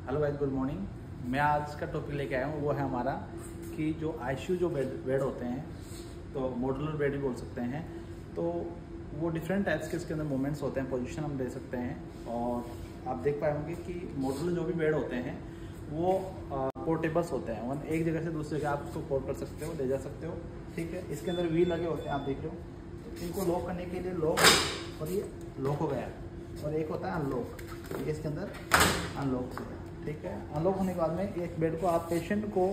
Hello guys, good morning. मैं आज का टॉपिक लेके आया हूँ, वो है हमारा कि जो आईसीयू जो बेड होते हैं, तो मॉड्यूलर बेड भी बोल सकते हैं। तो वो डिफरेंट टाइप्स के इसके अंदर मूवमेंट्स होते हैं, पोजीशन हम दे सकते हैं। और आप देख पाए होंगे कि मॉड्यूलर जो भी बेड होते हैं वो पोर्टेबल्स होते हैं। एक जगह से दूसरी जगह आप उसको पोर्ट कर सकते हो, ले जा सकते हो। ठीक है, इसके अंदर व्हील लगे होते हैं, आप देख रहे हो। तो इनको लॉक करने के लिए लॉक, और ये लॉक हो गया, और एक होता है अनलॉक, ये इसके अंदर अनलॉक से। ठीक है, अनलॉक होने के बाद में एक बेड को आप पेशेंट को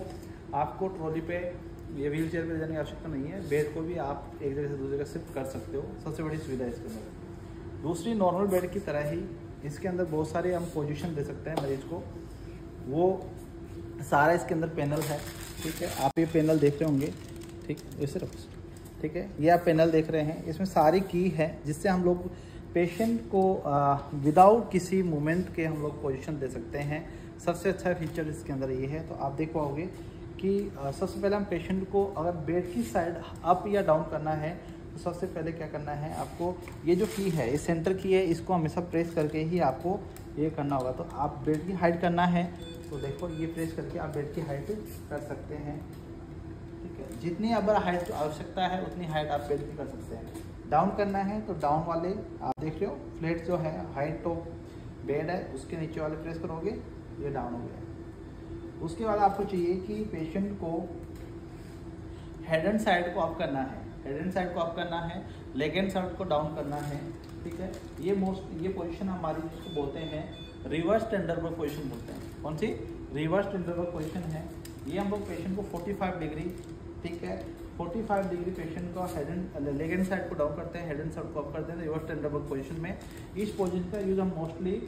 आपको ट्रॉली पे या व्हील चेयर पर ले जाने की आवश्यकता नहीं है। बेड को भी आप एक जगह से दूसरी जगह शिफ्ट कर सकते हो, सबसे बड़ी सुविधा है इसके अंदर। दूसरी नॉर्मल बेड की तरह ही इसके अंदर बहुत सारे हम पोजीशन दे सकते हैं मरीज को, वो सारा इसके अंदर पैनल है। ठीक है, आप ये पैनल देख रहे होंगे, ठीक ऐसे रखो। ठीक है, ये आप पैनल देख रहे हैं, इसमें सारी की है जिससे हम लोग पेशेंट को विदाउट किसी मूवमेंट के हम लोग पोजीशन दे सकते हैं। सबसे अच्छा फीचर इसके अंदर ये है। तो आप देख पाओगे कि सबसे पहले हम पेशेंट को अगर बेड की साइड अप या डाउन करना है तो सबसे पहले क्या करना है, आपको ये जो की है, ये सेंटर की है, इसको हमेशा प्रेस करके ही आपको ये करना होगा। तो आप बेड की हाइट करना है तो देखो, ये प्रेस करके आप बेड की हाइट कर सकते हैं। ठीक है, जितनी अब हाइट की आवश्यकता है उतनी हाइट आप बेड की कर सकते हैं। डाउन करना है तो डाउन वाले आप देख रहे हो, फ्लैट जो है हाइट तो बेड है उसके नीचे वाले प्रेस करोगे, ये डाउन हो गया। उसके बाद आपको चाहिए कि पेशेंट को हेड एंड साइड को अप करना है, हेड एंड साइड को अप करना है, लेग एंड साइड को डाउन करना है। ठीक है, ये पोजीशन हमारी जिसको बोलते हैं रिवर्स टेंडरबर्ग पोजीशन बोलते हैं। कौन सी? रिवर्स टेंडरबर्ग पोजीशन है। ये हम लोग पेशेंट को 45 डिग्री, ठीक है, 45 डिग्री पेशेंट का head and leg and side को डाउन करते हैं, हेड एंड साइड को अप करते हैं रिवर्स टेंडरबर्ग पोजीशन में। इस पोजीशन का यूज हम मोस्टली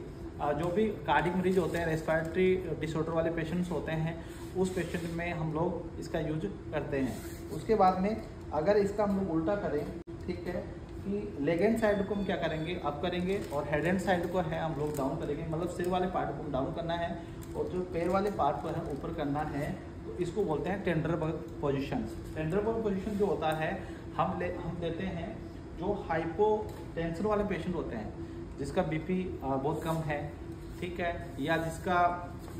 जो भी कार्डिक मरीज होते हैं, रेस्पिरेटरी डिसऑर्डर वाले पेशेंट्स होते हैं, उस पेशेंट में हम लोग इसका यूज करते हैं। उसके बाद में अगर इसका हम लोग उल्टा करें, ठीक है, कि लेग एंड साइड को हम क्या करेंगे, अप करेंगे, और हेड एंड साइड को है हम लोग डाउन करेंगे। मतलब सिर वाले पार्ट को डाउन करना है और जो पैर वाले पार्ट को है ऊपर करना है। तो इसको बोलते हैं टेंडरबर्ग पोजीशन। टेंडरबर्ग पोजीशन जो होता है हम देते हैं जो हाइपोटेंशन वाले पेशेंट होते हैं, जिसका बीपी बहुत कम है, ठीक है, या जिसका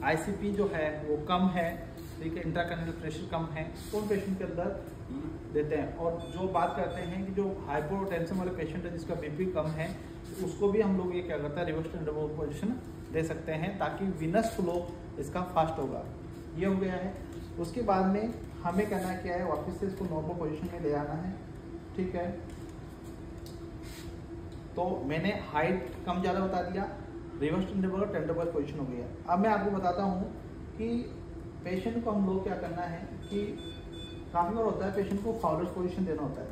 आईसीपी जो है वो कम है, ठीक है, इंट्राक्रैनियल प्रेशर कम है, तो उन पेशेंट के अंदर देते हैं। और जो बात करते हैं कि जो हाइपोटेंशन वाले पेशेंट है जिसका बीपी कम है, उसको भी हम लोग ये क्या करते हैं, रिवर्स टेंडरबर्ग पोजीशन दे सकते हैं, ताकि विनस फ्लो इसका फास्ट होगा। ये हो गया है। उसके बाद में हमें करना क्या है, वापस से इसको नॉर्मल पोजीशन में ले आना है। ठीक है, तो मैंने हाइट कम ज़्यादा बता दिया, रिवर्स टेंडरबर्ग पोजीशन हो गया। अब मैं आपको बताता हूँ कि पेशेंट को हम लोग क्या करना है कि काफ़ी बार होता है पेशेंट को फाउलर पोजीशन देना होता है।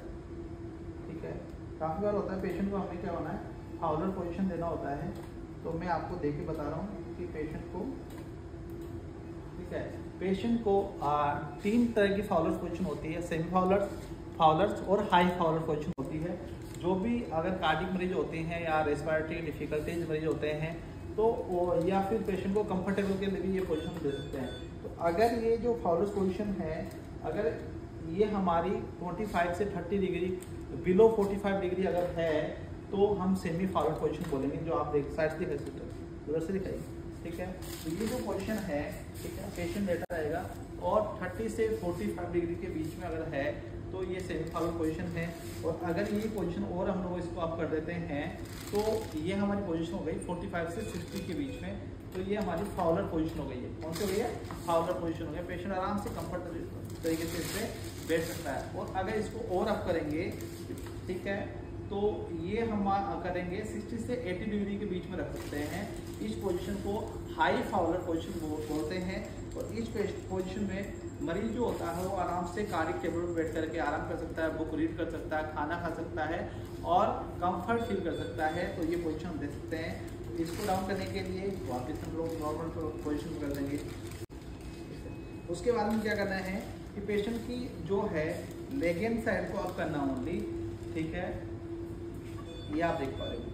ठीक है, काफ़ी बार होता है पेशेंट को हमें क्या होना है, फाउलर पोजीशन देना होता है। तो मैं आपको देख के बता रहा हूँ कि पेशेंट को, ठीक है, पेशेंट को 3 तरह की फाउलर पोजीशन होती है, सेमी फाउलर, फाउलर्स और हाई फाउलर पोजीशन होती है। जो भी अगर कार्डिक मरीज होते हैं या रेस्पिरेटरी डिफिकल्टीज मरीज होते हैं, तो या फिर पेशेंट को कंफर्टेबल के लिए भी ये पोजीशन दे सकते हैं। तो अगर ये जो फाउलर पोजीशन है, अगर ये हमारी 45 से 30 डिग्री बिलो 45 डिग्री अगर है, तो हम सेमी फाउलर पोजीशन बोलेंगे। जो आप देख साइड से उधर से दिखाइए, ठीक है, तो ये जो पोजीशन है, ठीक है, पेशेंट लेटा रहेगा और 30 से 45 डिग्री के बीच में अगर है तो ये सेमी फाउलर पोजीशन है। और अगर ये पोजीशन और हम लोग इसको अप कर देते हैं तो ये हमारी पोजीशन हो गई 45 से 60 के बीच में, तो ये हमारी फाउलर पोजीशन हो गई है। कौन सी हो गई है? फाउलर पोजीशन हो गया। पेशेंट आराम से कंफर्टेबल तरीके से इस पर बैठ सकता है। और अगर इसको और अप करेंगे, ठीक है, तो ये हम करेंगे 60 से 80 डिग्री के बीच में रख सकते हैं। इस पोजीशन को हाई फाउलर पोजीशन बोलते हैं। और इस पोजीशन में मरीज जो होता है वो आराम से कार्डिक टेबल पर बैठ करके आराम कर सकता है, बुक रीड कर सकता है, खाना खा सकता है और कंफर्ट फील कर सकता है। तो ये पोजीशन हम दे सकते हैं। इसको डाउन करने के लिए वापस हम लोग नॉर्मल पोजीशन कर देंगे। उसके बाद में क्या करना है कि पेशेंट की जो है लेग एंड साइड को अप करना ओनली, ठीक है, ये आप देख पा रहे हो,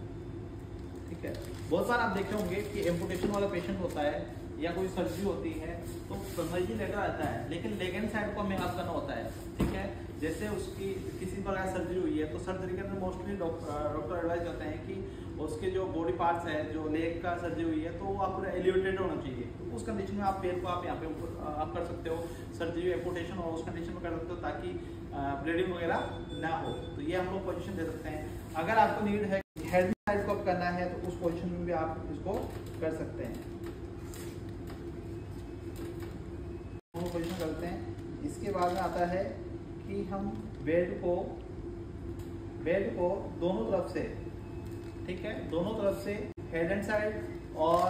ठीक है। बहुत बार आप देखे होंगे कि एम्पुटेशन वाला पेशेंट होता है या कोई सर्जरी होती है तो सर्जरी लेटर आता है, लेकिन लेग एंड साइड को हमें याद करना होता है, ठीक है। जैसे उसकी किसी प्रकार सर्जरी हुई है तो सर्जरी के अंदर मोस्टली डॉक्टर एडवाइस करते हैं कि उसके जो बॉडी पार्ट्स है, जो लेग का सर्जरी हुई है तो वो आप पूरा एलिवेटेड होना चाहिए। तो उस कंडीशन में आप पैर को आप यहाँ पे आप कर सकते हो, सर्जरी एम्पुटेशन और उस कंडीशन में कर सकते हो ताकि ब्लीडिंग वगैरह ना हो। तो ये हम लोग पोजीशन दे सकते हैं। अगर आपको नीड है हेड साइड को करना है तो उस पोजीशन में भी आप इसको कर सकते हैं। पोजीशन करते हैं। इसके बाद में आता है कि हम बेड को दोनों तरफ से, ठीक है, दोनों तरफ से हेड एंड साइड और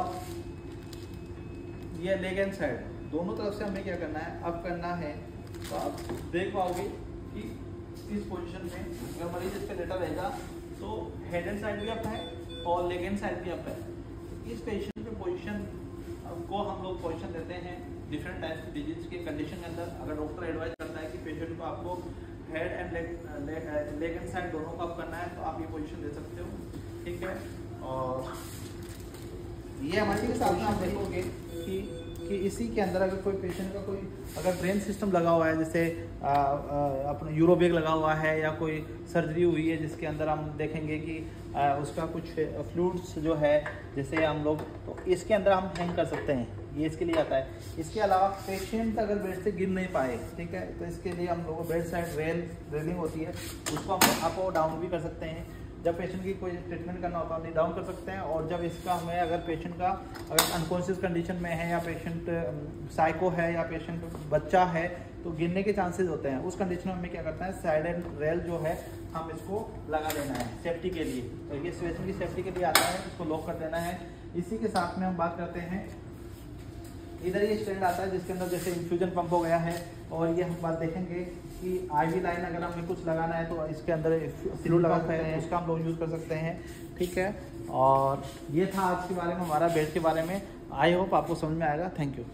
ये लेग एंड साइड दोनों तरफ से हमें क्या करना है, अब करना है। तो आप देख पाओगे कि इस पोजीशन में अगर मरीज इस पे लेटा रहेगा तो हेड एंड साइड भी अप है और लेग एंड साइड भी अप है। इस पेशेंट पे पोजीशन को हम लोग पोजीशन देते हैं डिफरेंट टाइप्स की डिजीज के कंडीशन के अंदर। अगर डॉक्टर एडवाइस करता है कि पेशेंट को आपको head and leg and side दोनों को अप करना है तो आप ये पोजीशन दे सकते हो, ठीक है। और ये हमारे के साथ में आप देखोगे कि इसी के अंदर अगर कोई पेशेंट का कोई अगर ब्रेन सिस्टम लगा हुआ है, जैसे अपना यूरोबैग लगा हुआ है या कोई सर्जरी हुई है जिसके अंदर हम देखेंगे कि उसका कुछ फ्लूइड्स जो है, जैसे हम लोग तो इसके अंदर हम हैंग कर सकते हैं, ये इसके लिए आता है। इसके अलावा पेशेंट अगर बेड से गिर नहीं पाए, ठीक है, तो इसके लिए हम लोग बेड साइड रेलिंग होती है उसको हम अप और डाउन भी कर सकते हैं। जब पेशेंट की कोई ट्रीटमेंट करना होता है हम डाउन कर सकते हैं, और जब इसका हमें अगर पेशेंट का अगर अनकॉन्शियस कंडीशन में है या पेशेंट साइको है या पेशेंट बच्चा है तो गिरने के चांसेस होते हैं। उस कंडीशन में हमें क्या करता है, साइड एंड रेल जो है हम इसको लगा देना है सेफ्टी के लिए। तो ये पेशेंट की सेफ्टी के लिए आता है, इसको लॉक कर देना है। इसी के साथ में हम बात करते हैं, इधर ये स्टैंड आता है जिसके अंदर जैसे इन्फ्यूजन पंप हो गया है, और ये हम बात देखेंगे कि IV लाइन अगर हमें कुछ लगाना है तो इसके अंदर फ्लूइड लगा सकते हैं, उसका हम लोग यूज़ कर सकते हैं, ठीक है। और ये था आज के बारे में हमारा बेड के बारे में। आई होप आपको समझ में आएगा। Thank you.